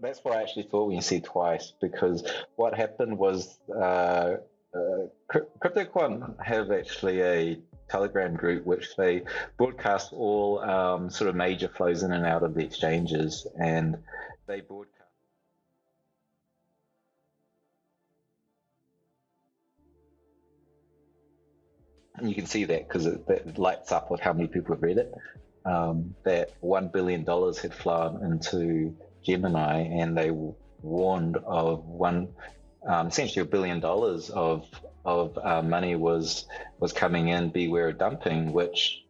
that's what I actually thought when you said twice, because what happened was CryptoQuant have actually a Telegram group which they broadcast all sort of major flows in and out of the exchanges, and they broadcast. And you can see that because it lights up with how many people have read it. That $1 billion had flown into Gemini, and they warned of essentially $1 billion of money was coming in. Beware of dumping, which,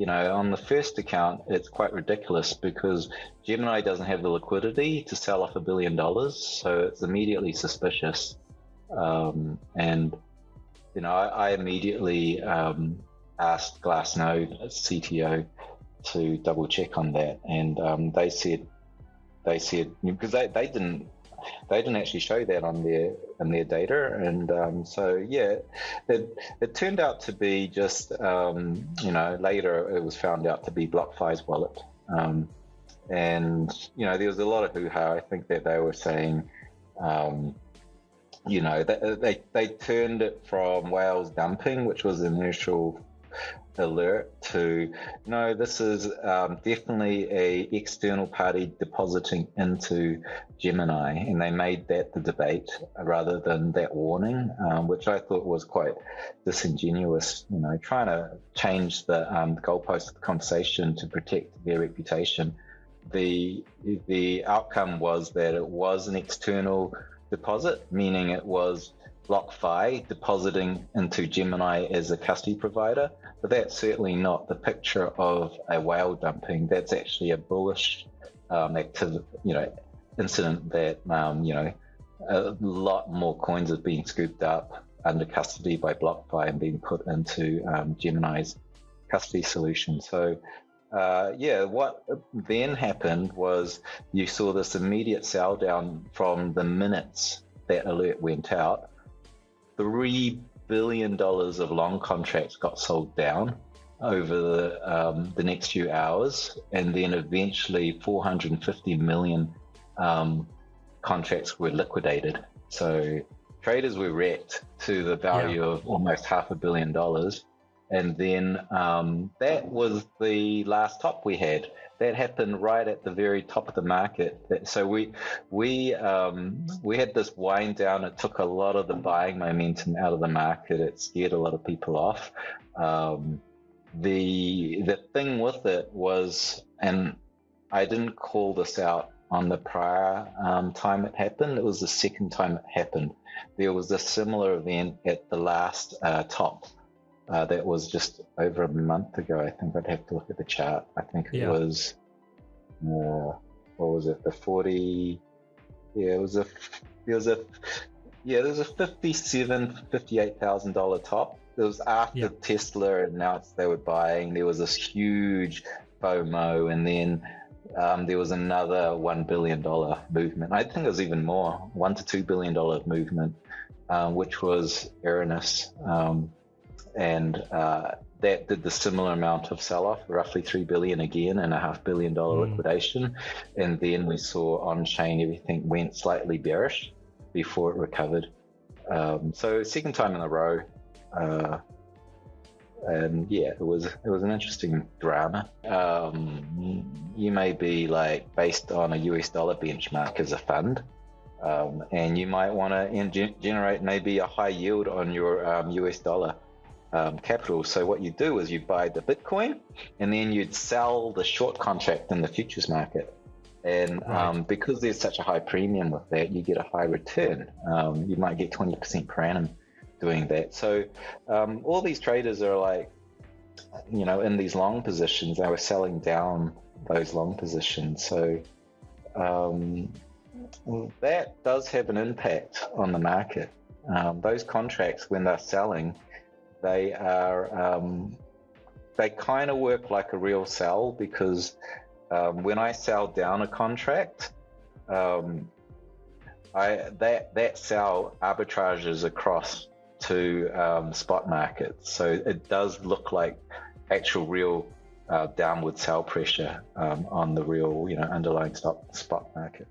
on the first account, it's quite ridiculous because Gemini doesn't have the liquidity to sell off $1 billion, so it's immediately suspicious. And I immediately asked Glassnode CTO to double check on that, and they said because they didn't actually show that on their data, and so yeah, it turned out to be just later it was found out to be BlockFi's wallet, and there was a lot of hoo-ha. I think that they were saying. They turned it from whales dumping, which was the initial alert, to no, this is definitely a external party depositing into Gemini, and they made that the debate rather than that warning, which I thought was quite disingenuous. Trying to change the goalpost of the conversation to protect their reputation. The outcome was that it was an external deposit, meaning it was BlockFi depositing into Gemini as a custody provider, but that's certainly not the picture of a whale dumping. That's actually a bullish incident that a lot more coins are being scooped up under custody by BlockFi and being put into Gemini's custody solution. So what then happened was you saw this immediate sell down from the minutes that alert went out. $3 billion of long contracts got sold down over the next few hours, and then eventually 450 million contracts were liquidated. So traders were wrecked to the value of almost $500 million. And then that was the last top we had. That happened right at the very top of the market. So we had this wind down. It took a lot of the buying momentum out of the market. It scared a lot of people off. The thing with it was, and I didn't call this out on the prior time it happened. It was the second time it happened. There was a similar event at the last top. That was just over a month ago. I think I'd have to look at the chart. I think it was, what was it? The 40. Yeah, there was a $58,000 top. It was after Tesla announced they were buying. There was this huge FOMO, and then there was another $1 billion movement. I think it was even more, $1 to $2 billion movement, which was erroneous. And that did the similar amount of sell-off, roughly $3 billion again, and $500 million liquidation. And then we saw on-chain everything went slightly bearish before it recovered. So second time in a row, and it was an interesting drama. You may be like based on a US dollar benchmark as a fund. And you might want to generate maybe a high yield on your US dollar capital. So what you do is you buy the Bitcoin, and then you'd sell the short contract in the futures market. And because there's such a high premium with that, you get a high return. You might get 20% per annum doing that. So all these traders are like, in these long positions, they were selling down those long positions. So that does have an impact on the market. Those contracts, when they're selling, they are they kind of work like a real sell, because when I sell down a contract, that sell arbitrages across to spot markets. So it does look like actual real downward sell pressure on the real underlying spot market.